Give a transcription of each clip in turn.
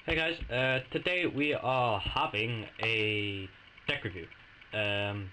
Hey guys, today we are having a deck review. Um,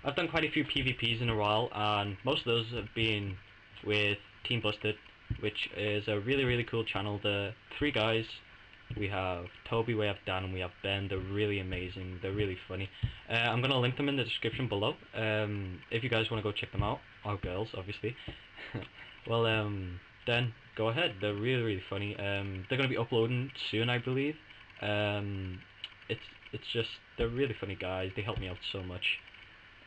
I've done quite a few PvPs in a while, and most of those have been with Team Busted, which is a really cool channel. The three guys, we have Toby, we have Dan, and we have Ben. They're really amazing, they're really funny. I'm going to link them in the description below, if you guys want to go check them out, or girls, obviously. well, then go ahead. They're really funny. They're gonna be uploading soon, I believe. Um, it's just they're really funny guys. They help me out so much.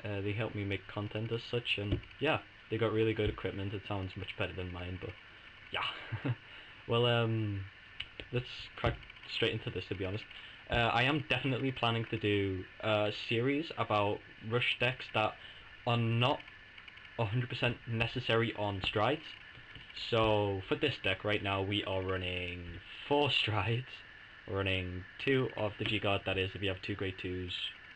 They help me make content as such, and yeah, they got really good equipment. It sounds much better than mine, but yeah. well, let's crack straight into this. To be honest, I am definitely planning to do a series about rush decks that are not 100% necessary on strides. So for this deck right now we are running 4 strides. We're running 2 of the G guard, that is if you have 2 grade 2s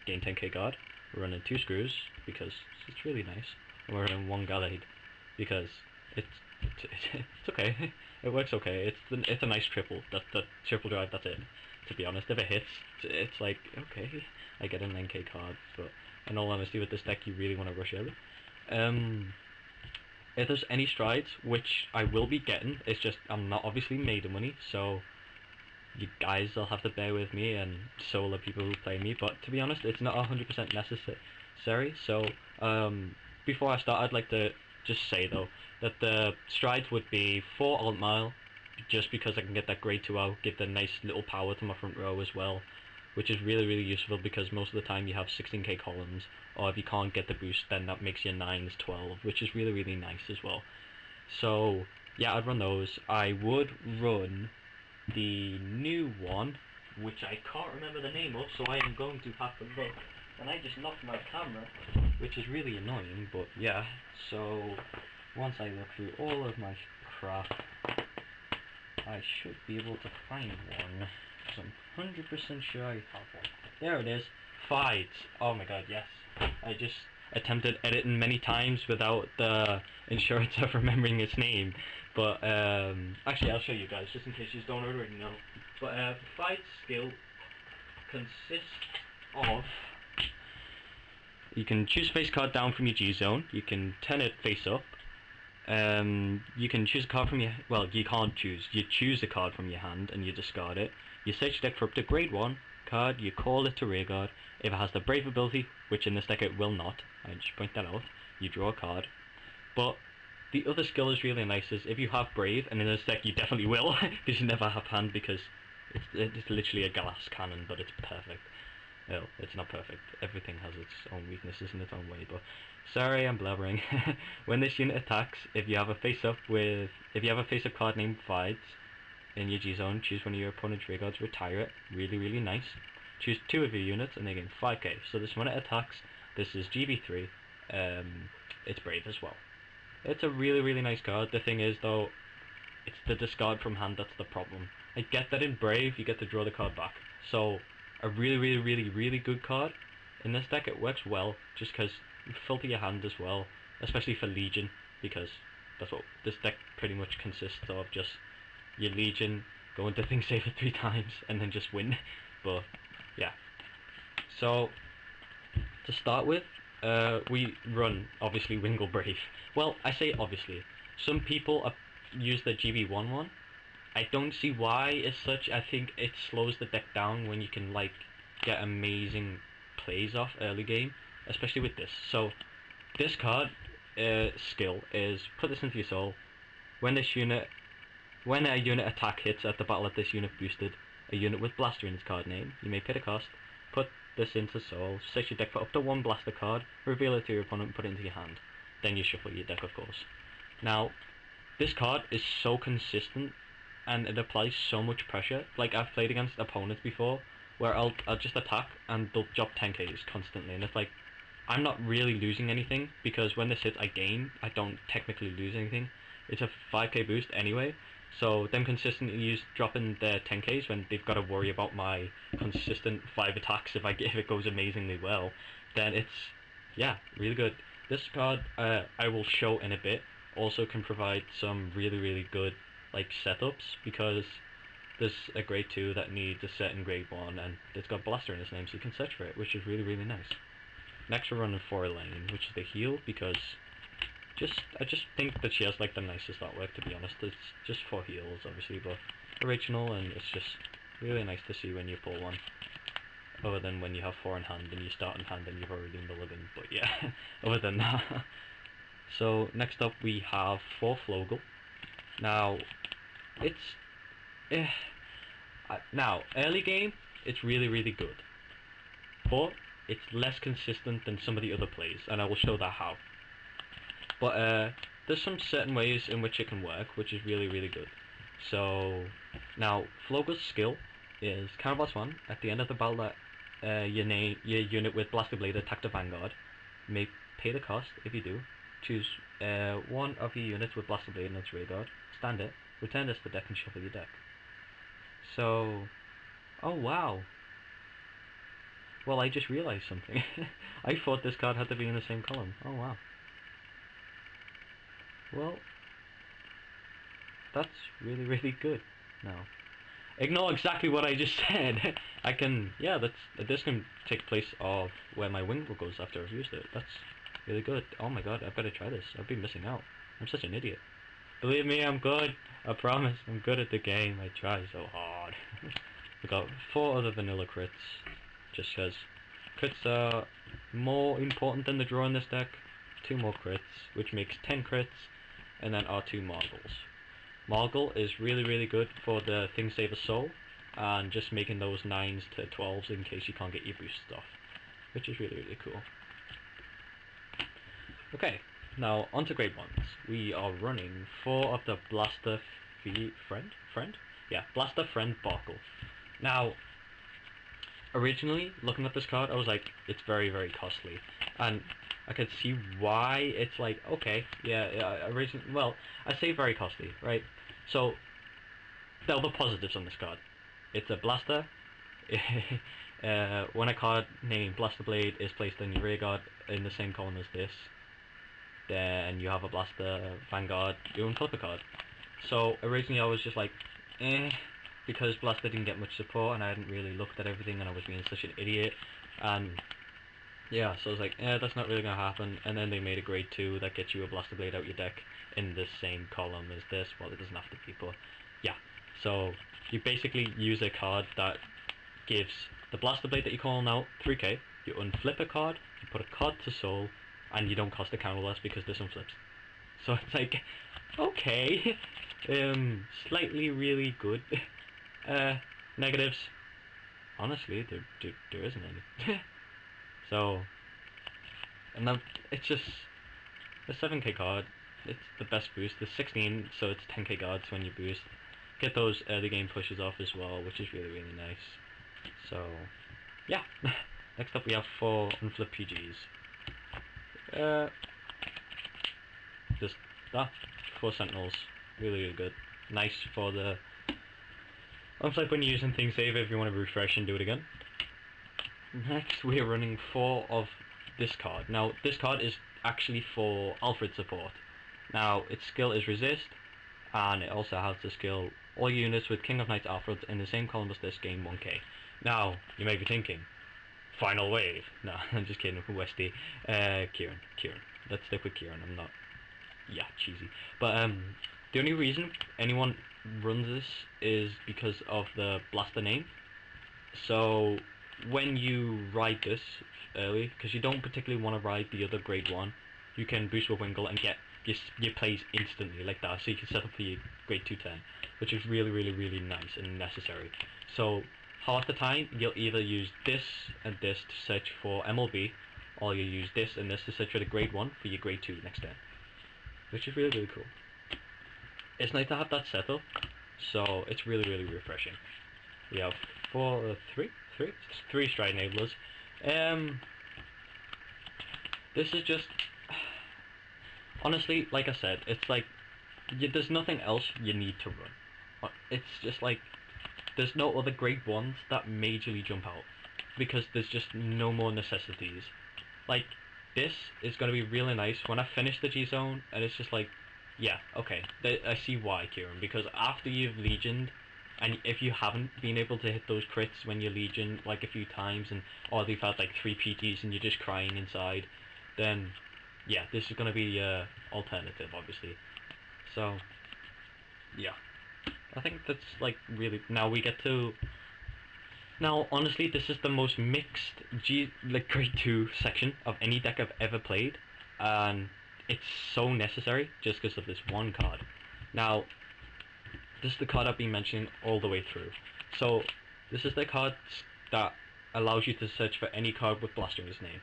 gain 10k guard. We're running 2 screws because it's really nice. And we're running 1 gallade because it's okay. It works okay. It's a nice triple. That's the triple drive, that's it. To be honest, if it hits, it's like, okay, I get a 9k card, but in all honesty with this deck you really want to rush early. If there's any strides, which I will be getting, it's just I'm not obviously made of money, so you guys will have to bear with me, and so will the people who play me. But to be honest, it's not 100% necessary. So before I start, I'd like to just say though that the strides would be 4 alt mile, just because I can get that grade 2 out, give the nice little power to my front row as well, which is really useful because most of the time you have 16k columns, or if you can't get the boost then that makes your 9s 12, which is really nice as well. So yeah, I'd run those. I would run the new one, which I can't remember the name of, so I am going to have to look, and I just knocked my camera, which is really annoying, but yeah. So once I look through all of my crap, I should be able to find one, because I'm 100% sure I have one. There it is. Fights. Oh my god, yes. I just attempted editing many times without the insurance of remembering its name. But, actually I'll show you guys, just in case you don't already know. But, fight skill consists of... You can choose face card down from your G zone, you can turn it face up, you can choose a card from your... Well, you can't choose. You choose a card from your hand and you discard it. You search your deck for up to grade 1 card, you call it to rear guard. If it has the Brave ability, which in this deck it will not, I just point that out, you draw a card. But the other skill is really nice, is if you have Brave, and in this deck you definitely will, because you never have hand, because it's literally a glass cannon, but it's perfect. Well, it's not perfect. Everything has its own weaknesses in its own way, but sorry, I'm blabbering. When this unit attacks, if you have a face-up card named Vides in your G zone, choose one of your opponent's rear guards, retire it. Really nice. Choose 2 of your units, and they gain 5k. So this when it attacks, this is GB3. It's Brave as well. It's a really nice card. The thing is, though, it's the discard from hand that's the problem. I get that in Brave, you get to draw the card back. So a really good card. In this deck it works well, just because you filter your hand as well, especially for Legion, because that's what this deck pretty much consists of, just your Legion, go into Thing Saver 3 times, and then just win. But yeah. So to start with, we run, obviously, Wingle Brave. Well, I say obviously. Some people use the GB1 one. I don't see why as such. I think it slows the deck down when you can like get amazing plays off early game, especially with this. So this card skill is put this into your soul. When a unit attack hits at the battle of this unit boosted, a unit with blaster in its card name, you may pay the cost, put this into soul, search your deck for up to 1 blaster card, reveal it to your opponent and put it into your hand. Then you shuffle your deck, of course. Now, this card is so consistent and it applies so much pressure. Like, I've played against opponents before where I'll just attack and they'll drop 10k's constantly, and it's like, I'm not really losing anything because when this hits I gain. I don't technically lose anything. It's a 5k boost anyway, so them consistently dropping their 10k's when they've got to worry about my consistent 5 attacks if it goes amazingly well, then it's, yeah, really good. This card, I will show in a bit, also can provide some really good like setups, because there's a grade 2 that needs a certain grade 1, and it's got Blaster in its name, so you can search for it, which is really, really nice. Next we're running for Elaine, which is the heal, because I just think that she has like the nicest artwork, to be honest. It's just for heals, obviously, but original, and it's just really nice to see when you pull one. Other than when you have 4 in hand and you start in hand and you've already milligan, but yeah, other than that. So next up we have 4 Flogel. Now, it's now early game it's really, really good, but it's less consistent than some of the other plays, and I will show that how. But there's some certain ways in which it can work, which is really, really good. So now Flogel's skill is Counterblast 1. At the end of the battle that your unit with Blaster Blade attack the Vanguard, you may pay the cost. If you do, choose one of your units with Blaster Blade and its rear guard, stand it, return this to the deck and shuffle your deck. So, oh wow. Well, I just realized something. I thought this card had to be in the same column. Oh wow. Well, that's really, really good. Now, ignore exactly what I just said. I can, yeah, this can take place of where my wing goes after I've used it. That's really good. Oh my god, I've got to try this. I've been missing out. I'm such an idiot. Believe me, I'm good. I promise. I'm good at the game. I try so hard. We got 4 other vanilla crits, just because crits are more important than the draw in this deck. 2 more crits, which makes 10 crits, and then our 2 Margles. Margle is really, really good for the Thing Saver Soul, and just making those 9s to 12s in case you can't get your boost stuff, which is really, really cool. Okay, now onto grade 1s. We are running 4 of the Blaster Friend? Yeah, Blaster Friend Barkle. Now, originally, looking at this card, I was like, it's very, very costly, and I could see why it's like, okay, yeah, well, I say very costly, right? So, there are the positives on this card. It's a blaster. When a card named Blaster Blade is placed on your rear guard in the same column as this, then you have a Blaster Vanguard, you unclip a card. So originally I was just like, because Blaster didn't get much support and I hadn't really looked at everything and I was being such an idiot, and yeah, so I was like, that's not really gonna happen. And then they made a grade 2 that gets you a Blaster Blade out your deck in the same column as this. Well, it doesn't have to be, but yeah. So you basically use a card that gives the Blaster Blade that you're calling out 3k. You unflip a card, you put a card to soul, and you don't cost a counterless because this one flips. So it's like, okay, slightly really good. Negatives, honestly, there isn't any. So, and then it's just a 7k card. It's the best boost. The 16, so it's 10k guards when you boost. Get those early game pushes off as well, which is really, really nice. So, yeah. Next up we have 4 unflip PGs. Just that 4 Sentinels, really, really good. Nice for the unflip when you're using Thing Save if you want to refresh and do it again. Next we are running 4 of this card. Now this card is actually for Alfred support. Now its skill is resist, and it also has the skill all units with King of Knights Alfred in the same column as this gain 1k. Now you may be thinking, final wave. No, I'm just kidding. Westy, Kieran. Let's stick with Kieran. I'm not, yeah, cheesy. But the only reason anyone runs this is because of the blaster name. So when you ride this early, because you don't particularly want to ride the other grade 1, you can boost with Wingle and get your plays instantly like that, so you can set up for your grade 210, which is really, really, really nice and necessary. So half the time you'll either use this and this to search for MLB, or you use this and this to search for the grade 1 for your grade 2 next turn, which is really, really cool. It's nice to have that setup, so it's really, really refreshing. We have three stride enablers. This is just, honestly, like I said, it's like there's nothing else you need to run. It's just like there's no other grade 1s that majorly jump out, because there's just no more necessities. Like, this is going to be really nice when I finish the G-Zone, and it's just like, yeah, okay, I see why, Kieran, because after you've legioned And if you haven't been able to hit those crits when you're Legion like a few times, and or they've had like 3 PTs and you're just crying inside, then yeah, this is gonna be alternative, obviously. So yeah, I think that's like really. Now we get to. Now honestly, this is the most mixed like grade 2 section of any deck I've ever played, and it's so necessary just because of this one card. Now this is the card I've been mentioning all the way through. So this is the card that allows you to search for any card with Blaster in its name.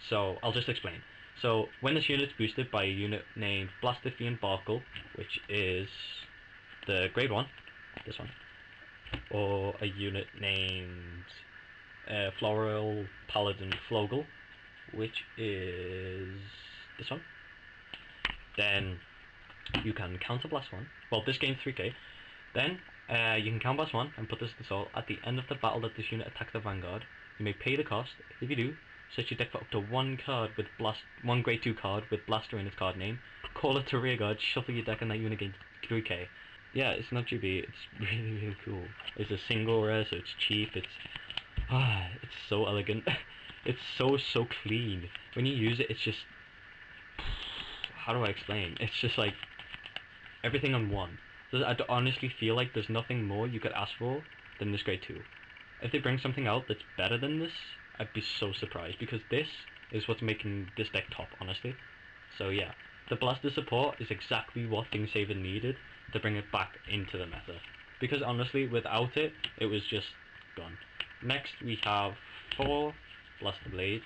So I'll just explain. So when this unit's boosted by a unit named Blastifian Barkle, which is the grade 1, this one, or a unit named Floral Paladin Flogel, which is this one, then you can counterblast one. Well, this game's 3k. Then you can counterblast one and put this to soul. At the end of the battle that this unit attacks the Vanguard, you may pay the cost. If you do, search your deck for up to one card with one grade 2 card with Blaster in its card name. Call it to rearguard, shuffle your deck, and that unit gains 3k. Yeah, it's not GB. It's really really cool. It's a single rare, so it's cheap. It's so elegant. It's so clean. When you use it, it's just, how do I explain? It's just like everything on one. So I honestly feel like there's nothing more you could ask for than this grade 2. If they bring something out that's better than this, I'd be so surprised, because this is what's making this deck top, honestly. So yeah, the Blaster support is exactly what Thingsaver needed to bring it back into the meta. Because honestly, without it, it was just gone. Next, we have 4 Blaster Blades.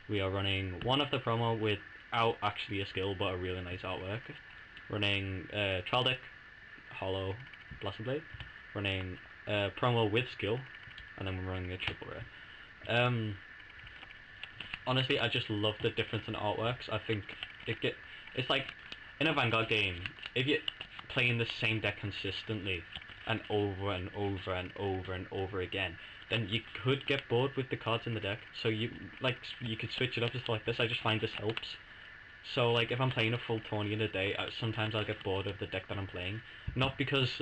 We are running one of the promo without actually a skill, but a really nice artwork. Running Trial Deck, Hollow Blaster Blade. Running promo with skill, and then we're running a triple rare. Honestly, I just love the difference in artworks. I think it's like in a Vanguard game, if you're playing the same deck consistently and over and over and over and over again, then you could get bored with the cards in the deck. So you could switch it up just like this. I just find this helps. So like if I'm playing a full tourney in a day, sometimes I'll get bored of the deck that I'm playing. Not because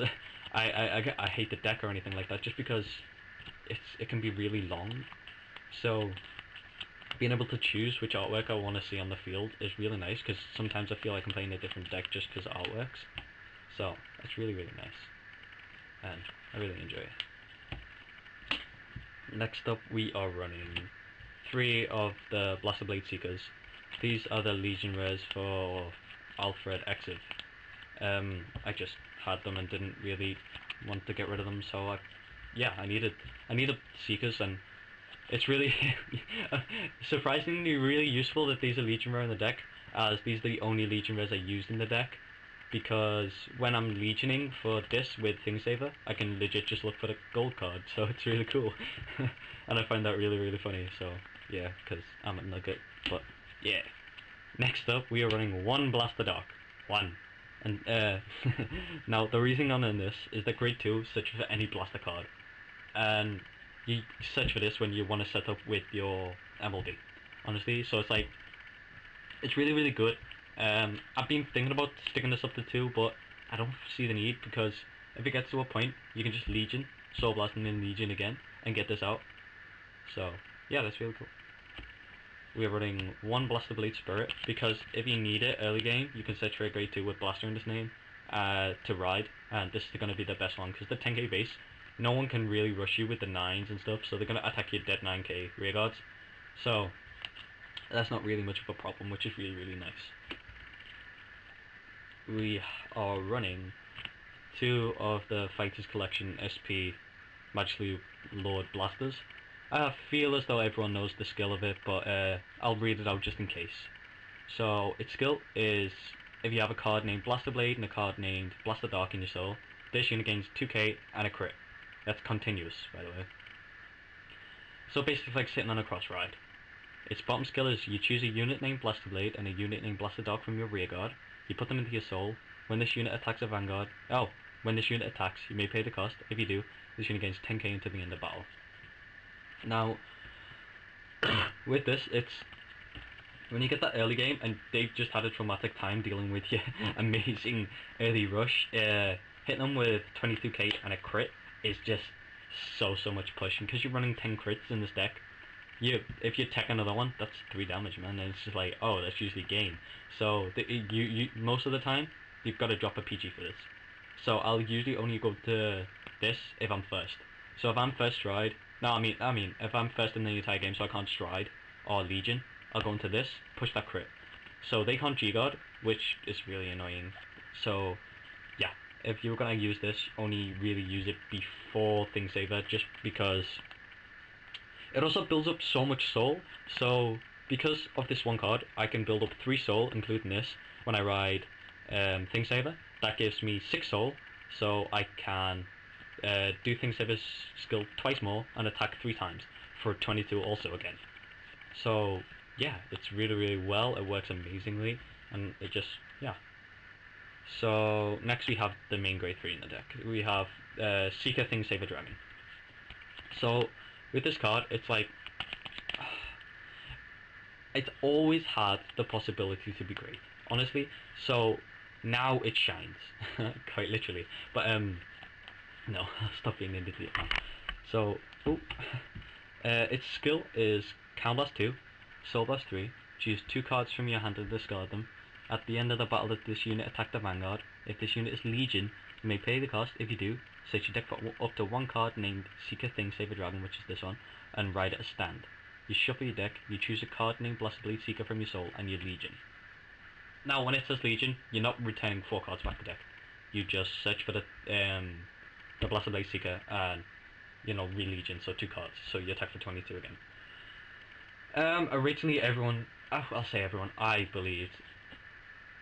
I hate the deck or anything like that, just because it can be really long. So being able to choose which artwork I want to see on the field is really nice, because sometimes I feel like I'm playing a different deck just because of artworks. So it's really really nice, and I really enjoy it. Next up, we are running 3 of the Blaster Blade Seekers. These are the Legion rares for Alfred Exiv. I just had them and didn't really want to get rid of them, so I needed Seekers, and it's really surprisingly really useful that these are Legion rare in the deck, as these are the only Legion rares I used in the deck. Because when I'm legioning for this with Thingsaver, I can legit just look for the gold card, so it's really cool. And I find that really really funny, so yeah, because I'm a nugget. But yeah, next up we are running 1 Blaster Dark. 1. And now the reason I'm in this is that grade 2 search for any Blaster card, and you search for this when you want to set up with your MLD, honestly. So it's really really good. I've been thinking about sticking this up to 2, but I don't see the need, because if it gets to a point, you can just Legion, Soul Blast, and then Legion again, and get this out. So yeah, that's really cool. We are running 1 Blaster Blade Spirit, because if you need it early game, you can search for a grade 2 with Blaster in this name to ride, and this is going to be the best one, because the 10k base, no one can really rush you with the 9s and stuff, so they're going to attack your dead 9k rearguards. So that's not really much of a problem, which is really really nice. We are running 2 of the Fighters Collection SP Magically Lord Blasters. I feel as though everyone knows the skill of it, but I'll read it out just in case. So its skill is, if you have a card named Blaster Blade and a card named Blaster Dark in your soul, this unit gains 2k and a crit. That's continuous, by the way. So basically like sitting on a cross ride. Its bottom skill is you choose a unit named Blaster Blade and a unit named Blaster Dark from your rearguard. You put them into your soul. When this unit attacks a Vanguard, when this unit attacks, you may pay the cost. If you do, this unit gains 10k until the end of battle. Now, with this, it's when you get that early game and they've just had a traumatic time dealing with your amazing early rush, hitting them with 22k and a crit is just so much push, and because you're running 10 crits in this deck, if you tech another one, that's 3 damage, man, and it's just like, oh, that's usually game. So you most of the time you've got to drop a PG for this. So I'll usually only go to this if I'm first. So if I'm first stride, no, I mean if I'm first in the entire game, so I can't stride or legion, I'll go into this, push that crit. So they can't G-guard, which is really annoying. So yeah, if you're gonna use this, only really use it before Thing Saver, just because it also builds up so much soul. So because of this one card, I can build up 3 soul, including this, when I ride Thing Saver. That gives me 6 soul, so I can do Thing Saver's skill twice more and attack 3 times for 22 also again. So yeah, it's really well. It works amazingly, and it just, yeah. So next we have the main grade 3 in the deck. We have Seeker Thing Saver Dragon. So with this card, it's like it's always had the possibility to be great, honestly. So now it shines, quite literally. But no, stop being an idiot now. So, oh, its skill is Counterblast 2, Soul Blast 3. Choose 2 cards from your hand and discard them. At the end of the battle, let this unit attack the Vanguard. If this unit is Legion, you may pay the cost. If you do, search your deck for up to 1 card named Seeker Thing Saver Dragon, which is this one, and ride it as stand. You shuffle your deck, you choose a card named Blast Blade Seeker from your soul, and your Legion. Now, when it says Legion, you're not returning 4 cards back to deck. You just search for the Blast Blade Seeker and, re-Legion, so 2 cards. So you attack for 22 again. Originally everyone, I'll say everyone, I believed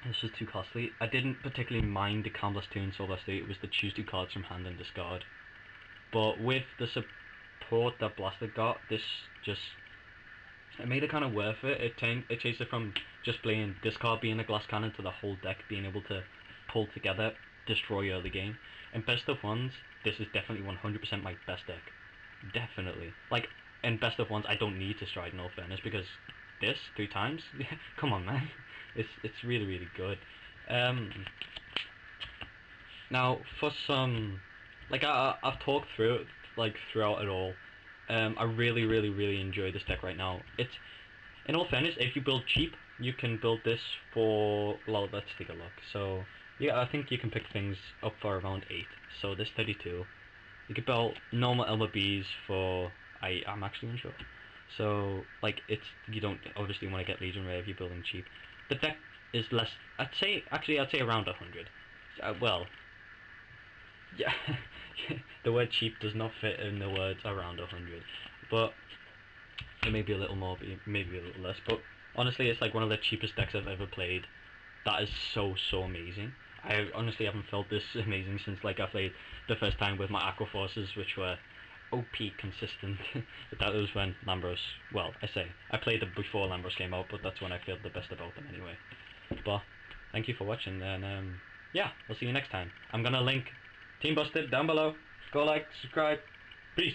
this was too costly. I didn't particularly mind the Counterblast 2 and Soul Blast 3, it was the choose 2 cards from hand and discard. But with the support that Blasted got, this just, it made it kind of worth it. It changed it from just playing discard being a glass cannon to the whole deck being able to pull together, destroy early game. In best of ones, this is definitely 100% my best deck. Definitely. Like, in best of ones, I don't need to stride in all fairness, because this 3 times, come on, man, it's really good. Um, Now for some, like I've talked through it like throughout it all. I really enjoy this deck right now. It's, in all fairness, if you build cheap, you can build this for, well, let's take a look. So yeah, I think you can pick things up for around 8. So this 32. You could build normal LBs for, I'm actually unsure. So like you don't obviously want to get Legion Rare if you're building cheap. The deck is less. I'd say around 100. Well, yeah, the word cheap does not fit in the words around 100, but it may be a little more, maybe a little less. But honestly, it's like one of the cheapest decks I've ever played. That is so amazing. I honestly haven't felt this amazing since like I played the first time with my Aqua Forces, which were OP consistent. But that was when Lambros. Well, I played them before Lambros came out, but that's when I felt the best about them anyway. But thank you for watching, and yeah, we'll see you next time. I'm gonna link Team Busted down below. Go like, subscribe. Peace.